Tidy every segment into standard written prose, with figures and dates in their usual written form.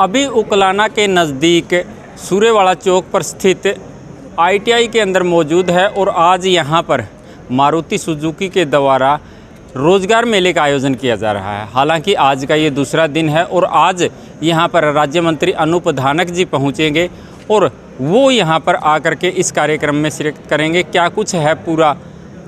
अभी उकलाना के नज़दीक सूर्यवाड़ा चौक पर स्थित ITI के अंदर मौजूद है और आज यहाँ पर मारुति सुजुकी के द्वारा रोज़गार मेले का आयोजन किया जा रहा है। हालांकि आज का ये दूसरा दिन है और आज यहाँ पर राज्य मंत्री अनूप धानक जी पहुँचेंगे और वो यहाँ पर आकर के इस कार्यक्रम में शिरकत करेंगे। क्या कुछ है पूरा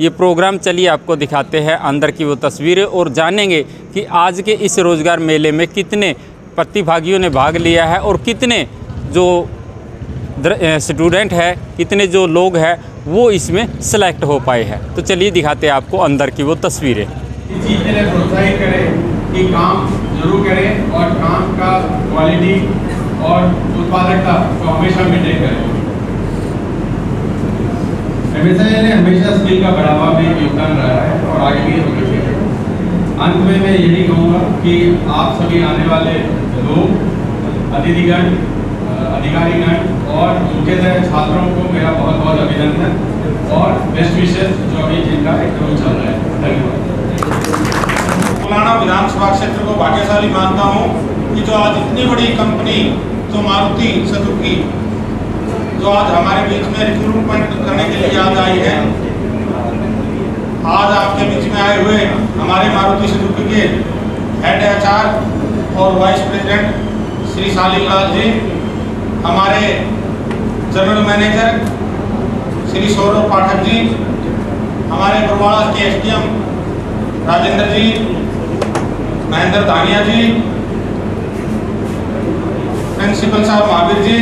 ये प्रोग्राम, चलिए आपको दिखाते हैं अंदर की वो तस्वीरें और जानेंगे कि आज के इस रोज़गार मेले में कितने प्रतिभागियों ने भाग लिया है और कितने जो स्टूडेंट है, कितने जो लोग हैं वो इसमें सेलेक्ट हो पाए हैं। तो चलिए दिखाते हैं आपको अंदर की वो तस्वीरें। इस चीज़ के लिए प्रोत्साहित करें कि काम जरूर करें और काम का क्वालिटी और उत्पादकता को हमेशा मेंटेन करें। हमेशा स्किल का बढ़ावा में योगदान रहा है और आगे भी होना चाहिए। अंत में मैं यही कहूँगा कि आप सभी आने वाले लोग, अतिथिगण, अधिकारीगण और मुख्यतः छात्रों को मेरा बहुत बहुत अभिनंदन और बेस्ट विशेष जो अभी जिनका इंटरव्यू चल रहा है। धन्यवाद। उकलाना विधानसभा क्षेत्र को भाग्यशाली मानता हूँ कि जो आज इतनी बड़ी कंपनी जो मारुति सुजुकी जो आज हमारे बीच में रिक्रूटमेंट करने के लिए आज आई है, आज आपके बीच में आए हुए हमारे मारुति सुजुकी के हेड HR और वाइस प्रेसिडेंट श्री सालिक लाल जी, हमारे जनरल मैनेजर श्री सौरभ पाठक जी, हमारे बरवाड़ा के SDM राजेंद्र जी, महेंद्र धानिया जी, प्रिंसिपल साहब महावीर जी,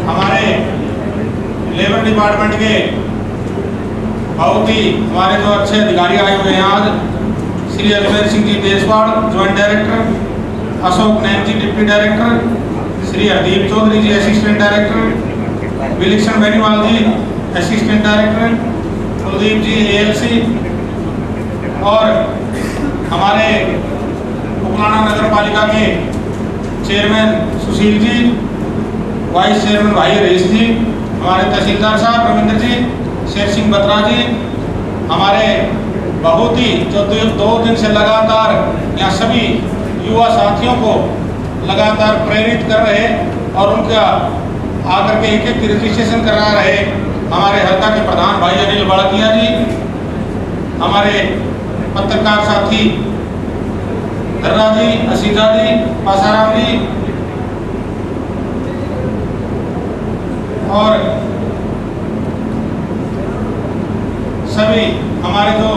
हमारे लेबर डिपार्टमेंट के बहुत ही हमारे जो अच्छे अधिकारी आए हुए हैं आज, श्री अजमेर सिंह जी देशवाड़ ज्वाइंट डायरेक्टर, अशोक नैन जी डिप्टी डायरेक्टर, श्री हरदीप चौधरी जी असिस्टेंट डायरेक्टर, विलक्षण बेनीवाल जी असिस्टेंट डायरेक्टर, कुलदीप जी ALC और हमारे उकलाना नगर पालिका के chairman Sushil ji, vice chairman भाई हरीश जी, हमारे तहसीलदार साहब रविंद्र जी, शेर सिंह बत्रा जी, हमारे बहुत ही जो 2 दिन से लगातार यहाँ सभी युवा साथियों को लगातार प्रेरित कर रहे और उनका आकर के एक रजिस्ट्रेशन करा रहे हमारे हल्का के प्रधान भाई अनिल बड़किया जी, हमारे पत्रकार साथी धर्रा जी, असीजा जी, पासाराम जी और सभी हमारे जो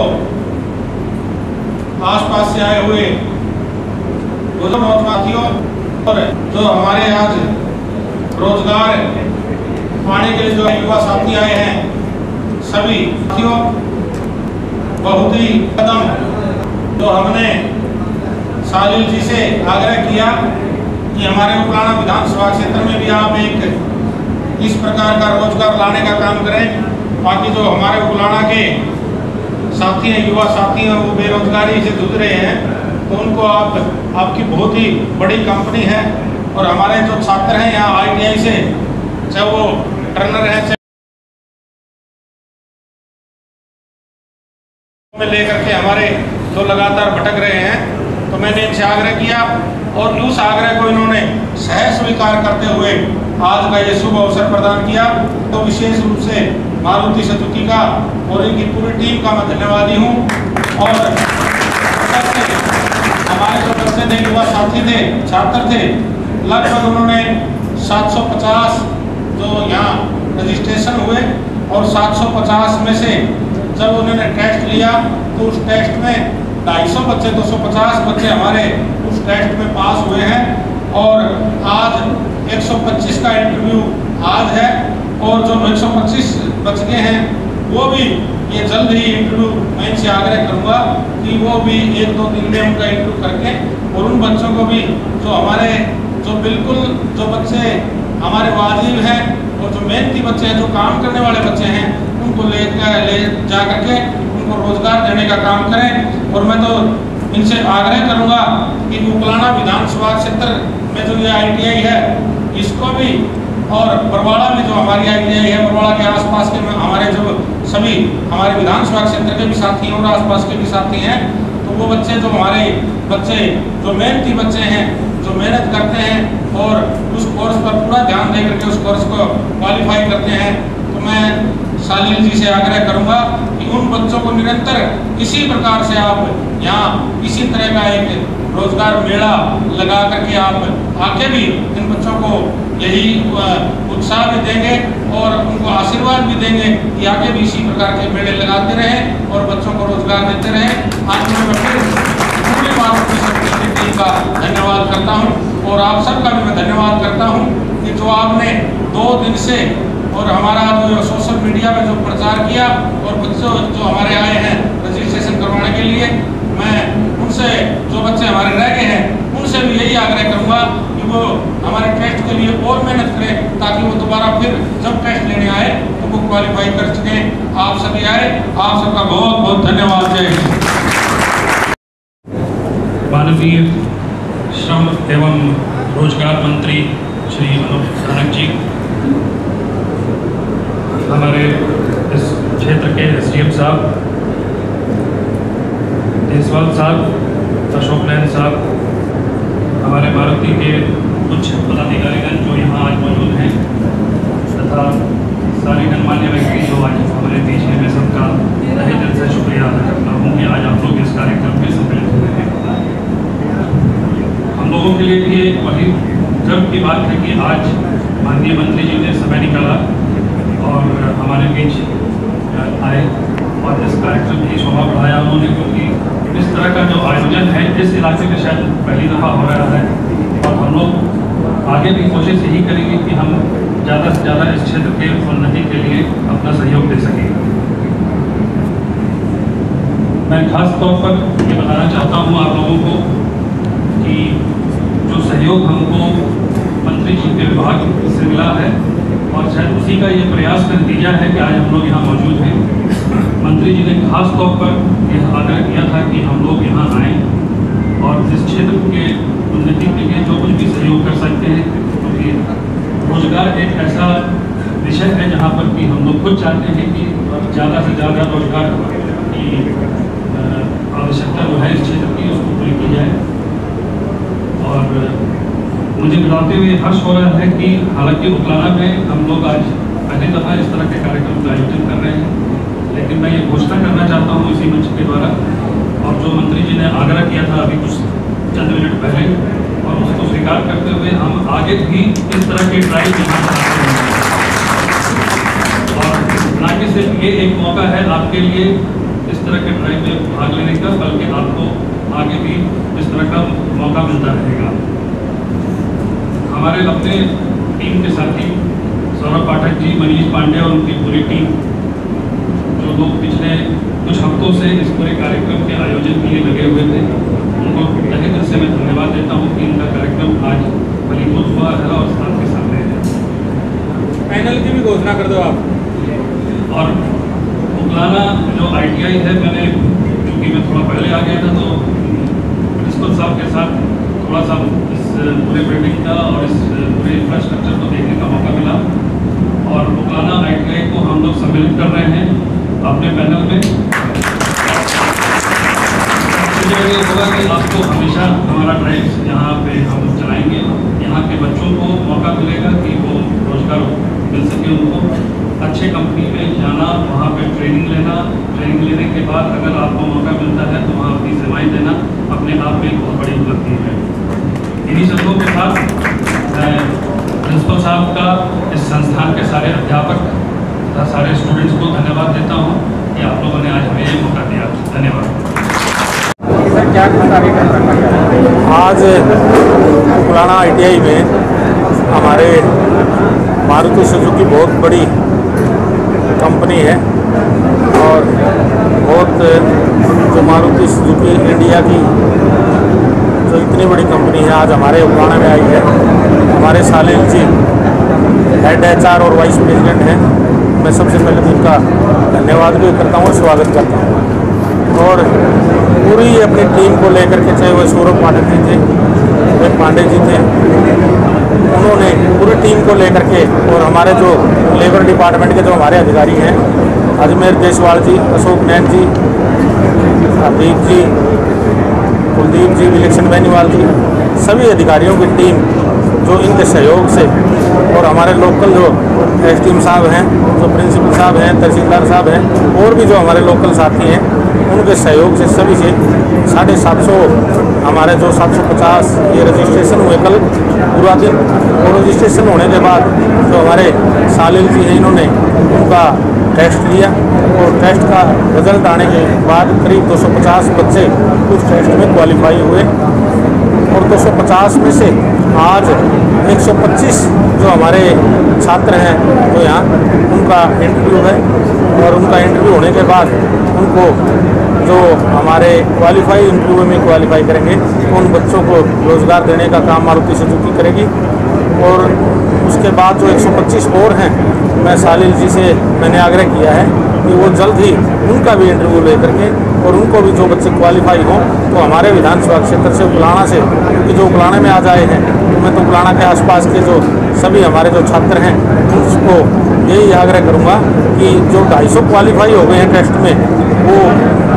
आसपास से आए हुए साथियों और जो हमारे आज रोजगार पाने के लिए जो युवा साथी आए हैं, सभी साथियों बहुत ही कदम जो हमने सालिल जी से आग्रह किया कि हमारे उकलाना विधानसभा क्षेत्र में भी आप एक इस प्रकार का रोजगार लाने का काम करें, ताकि जो हमारे उकलाना के साथी हैं, युवा साथी हैं, वो बेरोजगारी से जूझ रहे हैं, तो उनको आपकी बहुत ही बड़ी कंपनी है और हमारे जो छात्र हैं यहाँ ITI से, चाहे वो टर्नर है, में लेकर के हमारे जो लगातार भटक रहे हैं, तो मैंने इनसे आग्रह किया और उस आग्रह को इन्होंने सहज स्वीकार करते हुए आज का ये शुभ अवसर प्रदान किया। तो विशेष रूप से मारुति सुजुकी का और इनकी पूरी टीम का मैं धन्यवादी हूँ। और हमारे जो बच्चे थे, युवा साथी थे, छात्र थे, लगभग उन्होंने 750 जो यहाँ रजिस्ट्रेशन हुए और 750 में से जब उन्होंने टेस्ट लिया तो उस टेस्ट में 250 बच्चे, 250 बच्चे हमारे उस टेस्ट में पास हुए हैं और आज 125 का इंटरव्यू आज है और जो 125 बच गए हैं वो भी ये जल्द ही इंटरव्यू मैं इनसे आग्रह करूँगा कि वो भी 1-2 दिन में उनका इंटरव्यू करके और उन बच्चों को भी जो हमारे जो बिल्कुल जो बच्चे हमारे वाजिब हैं और जो मेहनती बच्चे हैं, जो काम करने वाले बच्चे हैं, उनको ले जा करके उनको रोजगार देने का काम करें। और मैं तो इनसे आग्रह करूँगा कि उकलाना विधानसभा क्षेत्र में जो ये ITI है इसको भी और बरवाड़ा में जो हमारी ITI है, बरवाड़ा के आसपास के हमारे जो सभी हमारे विधानसभा क्षेत्र के भी साथी हैं और आसपास के भी साथी हैं, तो वो बच्चे जो हमारे बच्चे जो मेहनती बच्चे हैं, जो मेहनत करते हैं, देकर के उस कोर्स को क्वालिफाई करते हैं, तो मैं सालिल जी से आग्रह करूंगा कि उन बच्चों को निरंतर इसी प्रकार से आप यहाँ इसी तरह का एक रोजगार मेला लगा करके आप आगे भी इन बच्चों को यही उत्साह भी देंगे और उनको आशीर्वाद भी देंगे कि आगे भी इसी प्रकार के मेले लगाते रहें और बच्चों को रोजगार देते रहें। आज मैं फिर पूरी मारुति सुजुकी टीम का धन्यवाद करता हूँ और आप सबका भी मैं धन्यवाद करता हूँ कि जो आपने 2 दिन से और हमारा जो सोशल मीडिया में जो प्रचार किया और बच्चों जो हमारे आए हैं रजिस्ट्रेशन करवाने के लिए, मैं उनसे जो बच्चे हमारे रह गए हैं उनसे भी यही आग्रह करूंगा कि वो हमारे टेस्ट के लिए और मेहनत करें ताकि वो दोबारा फिर जब टेस्ट लेने आए तो वो क्वालिफाई कर सकें। आप सभी आए, आप सबका बहुत बहुत धन्यवाद। जय हिंद। माननीय श्रम एवं रोजगार मंत्री श्री मनोज धानक जी, हमारे इस क्षेत्र के SDM साहब, देसवाल साहब, अशोक नैन साहब, हमारे मारुति के कुछ पदाधिकारीगण जो यहाँ आज मौजूद हैं तथा सारे गणमान्य व्यक्ति जो आज हमारे बीच हैं, मैं सबका तहे दिल से शुक्रिया अदा करता हूँ कि आज आप लोग इस कार्यक्रम में सम्मिलित हुए हैं। हम लोगों के लिए भी एक बड़ी गर्व की बात है कि आज माननीय मंत्री जी ने समय निकाला और हमारे बीच आए और इस कार्यक्रम की शोभा बढ़ाया उन्होंने, क्योंकि इस तरह का जो आयोजन है इस इलाके में शायद पहली दफ़ा हो रहा है और हम लोग आगे भी कोशिश यही करेंगे कि हम ज़्यादा से ज़्यादा इस क्षेत्र के उन्नति के लिए अपना सहयोग दे सकें। मैं खास तौर पर ये बताना चाहता हूँ आप लोगों को कि जो सहयोग हमको मंत्री जी के विभाग से मिला है और शायद उसी का ये प्रयास का नतीजा है कि आज हम लोग यहाँ मौजूद हैं। मंत्री जी ने खास तौर पर यह आग्रह किया था कि हम लोग यहाँ आएँ और इस क्षेत्र के उन्नति के लिए जो कुछ भी सहयोग कर सकते हैं, क्योंकि रोजगार एक ऐसा विषय है जहाँ पर कि हम लोग खुद चाहते हैं कि ज़्यादा से ज़्यादा रोजगार की आवश्यकता जो है इस क्षेत्र की उसको पूरी की जाए। और मुझे बताते हुए हर्ष हो रहा है कि हालांकि उकलाना में हम लोग आज पहली दफ़ा इस तरह के कार्यक्रम का आयोजन कर रहे हैं, लेकिन मैं ये घोषणा करना चाहता हूँ इसी मंच के द्वारा, और जो मंत्री जी ने आग्रह किया था अभी कुछ चंद मिनट पहले, और उसको स्वीकार करते हुए हम आगे भी इस तरह के ड्राइव यहाँ चलाते हैं। और ना कि सिर्फ ये एक मौका है आपके लिए इस तरह के ड्राइव में भाग लेने का, बल्कि आपको आगे भी इस तरह का मौका मिलता रहेगा। हमारे अपने टीम के साथी सौरभ पाठक जी, मनीष पांडे और उनकी पूरी टीम, जो लोग पिछले कुछ हफ्तों से इस पूरे कार्यक्रम के आयोजन के लिए लगे हुए थे, उनको तहे दिल से मैं धन्यवाद देता हूँ कि इनका कार्यक्रम आज फलीभूत हुआ है और आपके सामने है। पैनल की भी घोषणा कर दो आप। और उकलाना जो ITI है, मैंने क्योंकि मैं थोड़ा पहले आ गया था तो प्रिंसिपल साहब के साथ थोड़ा सा इस पूरे बिल्डिंग का और इस पूरे इंफ्रास्ट्रक्चर को देखने का मौका मिला, और उकलाना ITI को हम लोग सम्मिलित कर रहे हैं अपने पैनल में। ये होगा कि आपको हमेशा हमारा ड्राइव यहाँ पे हम चलाएंगे, यहाँ के बच्चों को मौका मिलेगा कि वो रोजगार मिल सके उनको, अच्छे कंपनी में जाना, वहाँ पे ट्रेनिंग लेना, ट्रेनिंग लेने के बाद अगर आपको मौका मिलता है तो वहाँ अपनी सेवाएं देना अपने आप में एक बहुत बड़ी उपलब्धि है। इन्हीं सबों के साथ मैं प्रिंसिपल साहब का, इस संस्थान के सारे अध्यापक तथा सारे स्टूडेंट्स को धन्यवाद देता हूँ कि आप लोगों ने आज हमें ये मौका दिया। धन्यवाद। आज उकलाना ITI में हमारे मारुति सुजुकी बहुत बड़ी कंपनी है, और बहुत जो मारुति सुजुकी इंडिया की जो इतनी बड़ी कंपनी है आज हमारे उकलाना में आई है। हमारे सालिल जी हेड HR और वाइस प्रेसिडेंट हैं, मैं सबसे पहले उनका धन्यवाद भी करता हूँ, स्वागत करता हूँ। और पूरी अपनी टीम को लेकर के, चाहे वो सौरभ पाठक जी थे, विवेक पांडे जी थे, उन्होंने पूरी टीम को लेकर के, और हमारे जो लेबर डिपार्टमेंट के जो हमारे अधिकारी हैं, अजमेर देसवाल जी, अशोक नैन जी, हरदीप जी, कुलदीप जी, विलक्षण बेनीवाल जी, सभी अधिकारियों की टीम जो इनके सहयोग से और हमारे लोकल जो SDM साहब हैं, जो प्रिंसिपल साहब हैं, तहसीलदार साहब हैं, और भी जो हमारे लोकल साथी हैं, उनके सहयोग से सभी से 750 हमारे जो 750 ये रजिस्ट्रेशन हुए कल पूरा दिन। और रजिस्ट्रेशन होने के बाद जो हमारे सालिल जी हैं, इन्होंने उनका टेस्ट लिया और टेस्ट का रिजल्ट आने के बाद करीब 250 बच्चे उस टेस्ट में क्वालिफाई हुए और 250 में से आज 125 जो हमारे छात्र हैं जो यहाँ उनका इंटरव्यू है और उनका इंटरव्यू होने के बाद उनको जो हमारे क्वालिफाई इंटरव्यू में क्वालिफाई करेंगे तो उन बच्चों को रोज़गार देने का काम मारुति सुजुकी करेगी। और उसके बाद जो 125 और हैं, मैं सालिल जी से मैंने आग्रह किया है कि वो जल्द ही उनका भी इंटरव्यू लेकर के और उनको भी जो बच्चे क्वालिफाई हों तो हमारे विधानसभा क्षेत्र से उकलाना से, क्योंकि जो उकलाने में आज आए हैं तो मैं तो उकलाना के आसपास के जो सभी हमारे जो छात्र हैं उसको यही आग्रह करूँगा कि जो 250 क्वालिफाई हो गए हैं टेस्ट में वो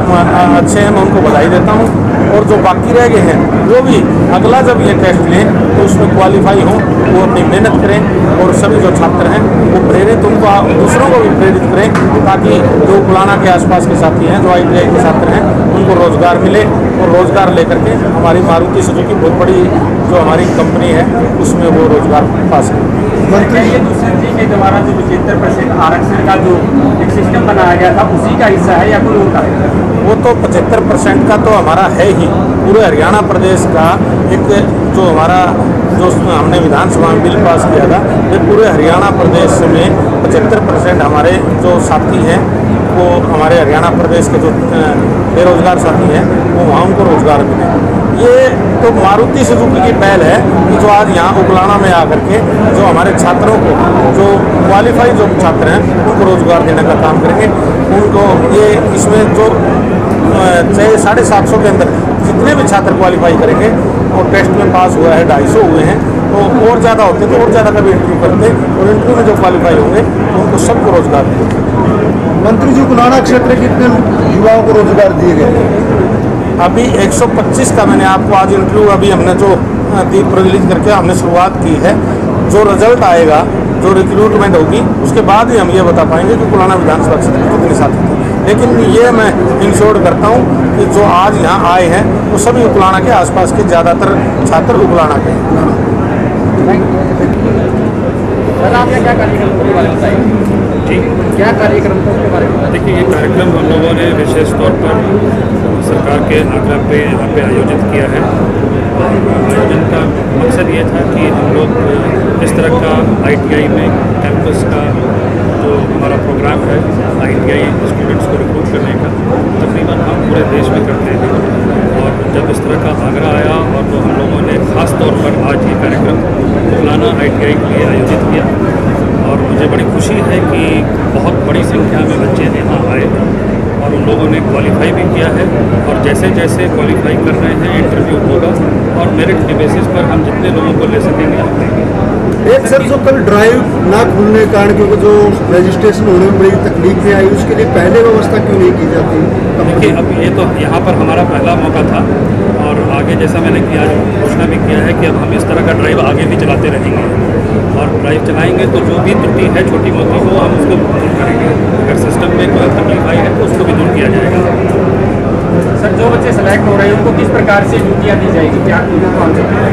अच्छे हैं, मैं उनको बधाई देता हूँ। और जो बाकी रह गए हैं वो भी अगला जब ये टेस्ट लें तो उसमें क्वालिफाई हों, वो अपनी मेहनत करें और सभी जो छात्र हैं वो प्रेरित, उनको दूसरों को भी प्रेरित करें ताकि जो उकलाना के आसपास के साथी हैं, जो ITI के छात्र हैं, उनको रोज़गार मिले और रोज़गार लेकर के हमारी मारुति सुजुकी बहुत बड़ी जो हमारी कंपनी है उसमें वो रोज़गार पा सकें। मंत्री ये दूसरे जी के द्वारा जो 75% आरक्षण का जो एक सिस्टम बनाया गया था उसी का हिस्सा है या कोई और का है? वो तो 75% का तो हमारा है ही, पूरे हरियाणा प्रदेश का एक जो हमारा जो हमने विधानसभा में बिल पास किया था, ये पूरे हरियाणा प्रदेश में 75% हमारे जो साथी हैं वो हमारे हरियाणा प्रदेश के जो बेरोजगार साथी हैं वो वहाँ उनको रोज़गार मिले। ये तो मारुति सुजुकी की पहल है कि जो आज यहाँ उकलाना में आकर के जो हमारे छात्रों को, जो क्वालिफाई जो छात्र हैं उनको रोज़गार देने का काम करेंगे। उनको ये इसमें जो 750 के अंदर जितने भी छात्र क्वालिफाई करेंगे और टेस्ट में पास हुआ है 250 हुए हैं तो और ज़्यादा होते तो और ज़्यादा का भी इंटरव्यू करते और इंटरव्यू में जो क्वालिफाई होंगे तो उनको सबको रोज़गार देंगे। मंत्री जी, उकलाना क्षेत्र के कितने युवाओं को रोजगार दिए गए? अभी 125 का मैंने आपको आज इंटरव्यू अभी हमने जो दीप रिलीज करके हमने शुरुआत की है। जो रिजल्ट आएगा, जो रिक्रूटमेंट होगी उसके बाद ही हम ये बता पाएंगे कि उकलाना विधानसभा क्षेत्र में कितने साथी थे। लेकिन ये मैं इंश्योर करता हूँ कि जो आज यहाँ आए हैं वो सभी उकलाना के आसपास के ज़्यादातर छात्र उकलाना के हैं। आपने क्या कार्यक्रम के बारे में बताइए? ठीक, क्या कार्यक्रम था उसके बारे में? देखिए, ये कार्यक्रम हम लोगों ने विशेष तौर पर सरकार के आग्रह पे यहाँ पे आयोजित किया है। आयोजन का मकसद ये था कि हम लोग इस तरह का ITI में कैंपस का जो हमारा प्रोग्राम है ITI स्टूडेंट्स को रिक्रूट करने का, तकरीबन हम पूरे देश में करते हैं। और जब इस तरह का आग्रह आया और तो हम लोगों ने ख़ास तौर पर आज ये कार्यक्रम उकलाना ITI के लिए आयोजित किया और मुझे बड़ी खुशी है कि बहुत बड़ी संख्या में बच्चे यहाँ आए और उन लोगों ने क्वालिफाई भी किया है। और जैसे जैसे क्वालिफाई कर रहे हैं इंटरव्यू होगा और मेरिट के बेसिस पर हम जितने लोगों को ले सकेंगे हम लेंगे। एक सर, जो कल ड्राइव ना खुलने के कारण क्योंकि जो रजिस्ट्रेशन होने में बड़ी तकलीफ में आई, उसके लिए पहले व्यवस्था क्यों नहीं की जाती? देखिए, अब ये तो यहाँ पर हमारा पहला मौका था और आगे जैसा मैंने किया घोषणा भी किया है कि अब हम इस तरह का ड्राइव आगे भी चलाते रहेंगे और ड्राइव चलाएंगे तो जो भी त्रुटि है छोटी मोटी वो हम उसको दूर करेंगे। अगर सिस्टम में कोई तकलीफ आई है तो उसको भी दूर किया जाएगा। सर, जो बच्चे सेलेक्ट हो रहे हैं उनको किस प्रकार से ड्यूटियाँ दी जाएगी? क्या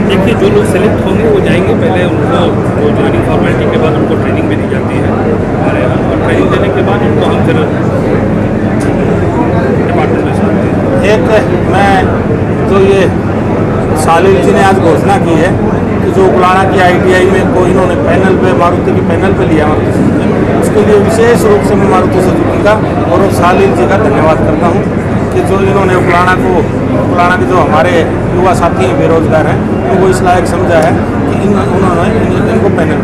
देखिए, जो लोग सेलेक्ट होंगे वो जाएंगे, पहले उनको जो ज्वाइनिंग फॉर्मेलिटी के बाद उनको ट्रेनिंग भी दी जाती है हमारे यहाँ और ट्रेनिंग देने के बाद उनको हम फिर डिपार्टमेंट में साथ हैं। एक मैं जो ये सालिल जी ने आज घोषणा की है कि जो उकलाना की ITI में को इन्होंने पैनल पे मारुति की पैनल पे लिया मारुति सुजुकी, उसके लिए विशेष रूप से मैं मारुति सुजुकी का और सालिल जी का धन्यवाद करता हूँ कि जो इन्होंने उकलाना के जो हमारे युवा साथी हैं बेरोजगार हैं उनको इस लायक समझा है कि उन्होंने इनको पैनल